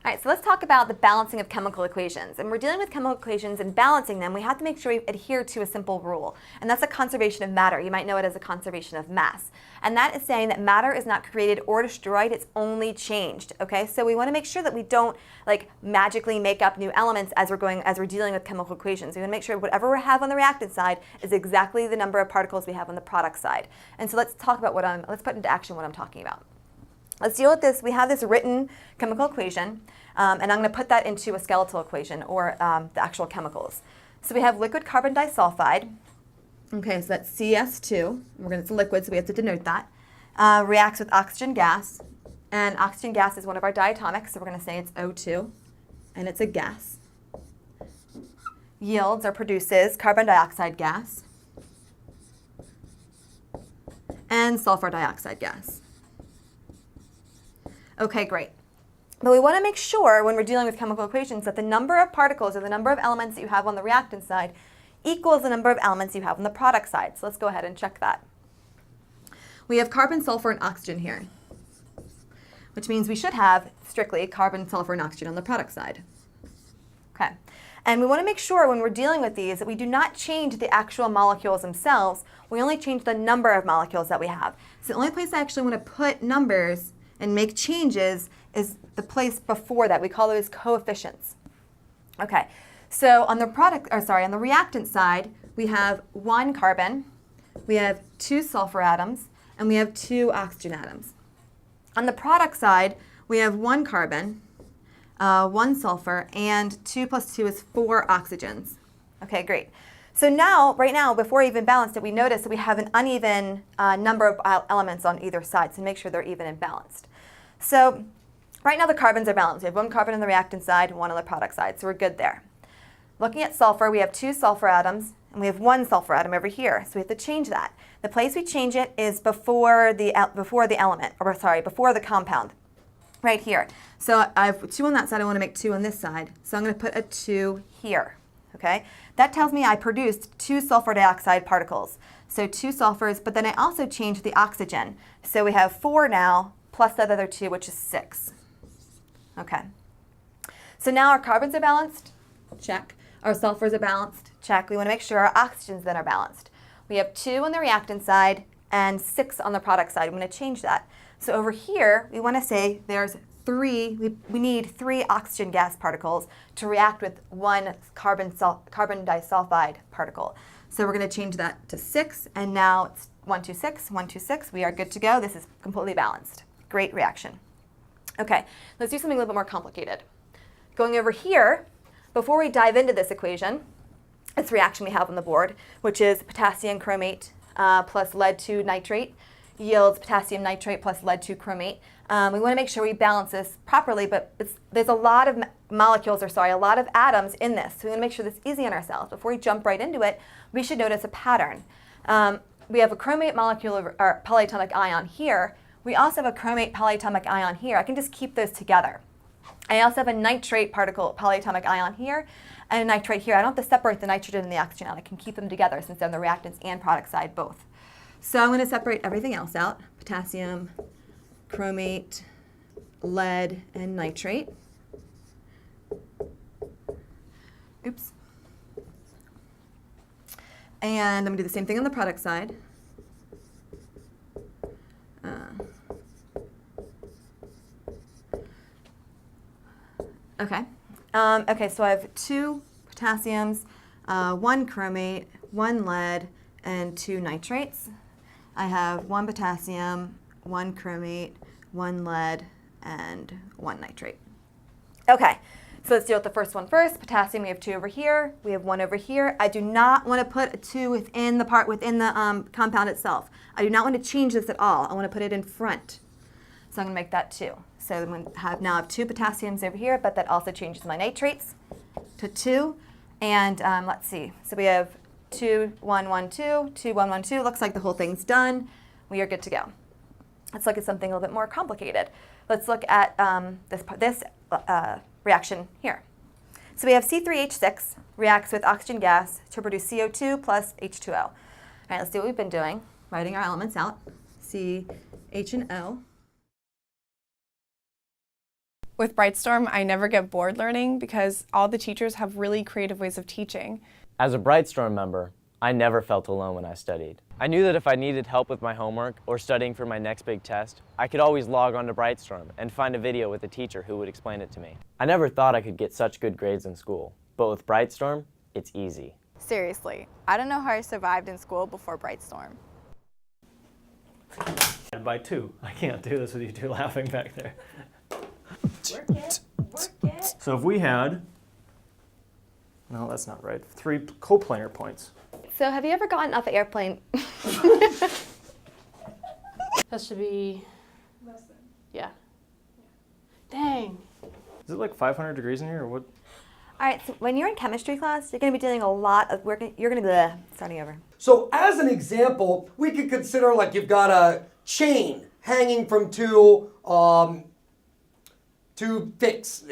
All right, so let's talk about the balancing of chemical equations. And we're dealing with chemical equations and balancing them. We have to make sure we adhere to a simple rule, and that's a conservation of matter. You might know it as a conservation of mass. And that is saying that matter is not created or destroyed, it's only changed. Okay, so we want to make sure that we don't magically make up new elements as we're dealing with chemical equations. We want to make sure whatever we have on the reactant side is exactly the number of particles we have on the product side. And so let's talk about let's put into action what I'm talking about. Let's deal with this. We have this written chemical equation, and I'm going to put that into a skeletal equation, or the actual chemicals. So we have liquid carbon disulfide. Okay, so that's CS2. It's a liquid, so we have to denote that. Reacts with oxygen gas, and oxygen gas is one of our diatomics, so we're going to say it's O2, and it's a gas. Yields or produces carbon dioxide gas and sulfur dioxide gas. Okay, great. But we want to make sure when we're dealing with chemical equations that the number of particles or the number of elements that you have on the reactant side equals the number of elements you have on the product side. So let's go ahead and check that. We have carbon, sulfur, and oxygen here, which means we should have strictly carbon, sulfur, and oxygen on the product side. Okay. And we want to make sure when we're dealing with these that we do not change the actual molecules themselves. We only change the number of molecules that we have. So the only place I actually want to put numbers and make changes is the place before that. We call those coefficients. Okay, so on the on the reactant side, we have 1 carbon, we have 2 sulfur atoms, and we have 2 oxygen atoms. On the product side, we have 1 carbon, 1 sulfur, and 2 plus 2 is 4 oxygens. Okay, great. So now, right now, before we even balanced it, we notice that we have an uneven number of elements on either side, so make sure they're even and balanced. So right now the carbons are balanced. We have 1 carbon on the reactant side, 1 on the product side, so we're good there. Looking at sulfur, we have 2 sulfur atoms, and we have 1 sulfur atom over here, so we have to change that. The place we change it is before the compound, right here. So I have 2 on that side, I want to make 2 on this side, so I'm going to put a 2 here. Okay, that tells me I produced 2 sulfur dioxide particles. So 2 sulfurs, but then I also changed the oxygen. So we have 4 now, plus that other 2, which is 6. Okay. So now our carbons are balanced, check. Our sulfurs are balanced, check. We want to make sure our oxygens then are balanced. We have 2 on the reactant side and 6 on the product side. I'm going to change that. So over here, we want to say there's 3, we need 3 oxygen gas particles to react with 1 carbon disulfide particle. So we're going to change that to 6, and now it's 1, 2, 6, 1, 2, 6. We are good to go. This is completely balanced. Great reaction. Okay, let's do something a little bit more complicated. Going over here, before we dive into this equation, this reaction we have on the board, which is potassium chromate plus lead 2 nitrate, yields potassium nitrate plus lead 2 chromate. We want to make sure we balance this properly, but there's a lot of a lot of atoms in this. So we want to make sure this is easy on ourselves. Before we jump right into it, we should notice a pattern. We have a chromate molecule or polyatomic ion here. We also have a chromate polyatomic ion here. I can just keep those together. I also have a nitrate particle polyatomic ion here and a nitrate here. I don't have to separate the nitrogen and the oxygen out. I can keep them together since they're on the reactants and product side both. So I'm going to separate everything else out. Potassium, chromate, lead, and nitrate. Oops. And I'm going to do the same thing on the product side. Okay, so I have 2 potassiums, 1 chromate, 1 lead, and 2 nitrates. I have 1 potassium, 1 chromate, 1 lead, and 1 nitrate. Okay, so let's deal with the first one first. Potassium, we have 2 over here. We have 1 over here. I do not want to put a 2 within the compound itself. I do not want to change this at all. I want to put it in front. So I'm going to make that 2. So I'm going to have 2 potassiums over here, but that also changes my nitrates to 2. And let's see. So we have 2, 1, 1, 2, 2, 1, 1, 2. Looks like the whole thing's done. We are good to go. Let's look at something a little bit more complicated. Let's look at this reaction here. So we have C3H6 reacts with oxygen gas to produce CO2 plus H2O. All right, let's do what we've been doing, writing our elements out. C, H, and O. With Brightstorm, I never get bored learning because all the teachers have really creative ways of teaching. As a Brightstorm member, I never felt alone when I studied. I knew that if I needed help with my homework or studying for my next big test, I could always log on to Brightstorm and find a video with a teacher who would explain it to me. I never thought I could get such good grades in school, but with Brightstorm, it's easy. Seriously, I don't know how I survived in school before Brightstorm. By 2. I can't do this with you two laughing back there. Work it, work it. So if we had, no, that's not right, 3 coplanar points. So have you ever gotten off an airplane? That should be less than. Yeah. Dang. Is it like 500 degrees in here or what? All right, so when you're in chemistry class, you're going to be doing a lot of work. You're going to be starting over. So as an example, we could consider like you've got a chain hanging from two things.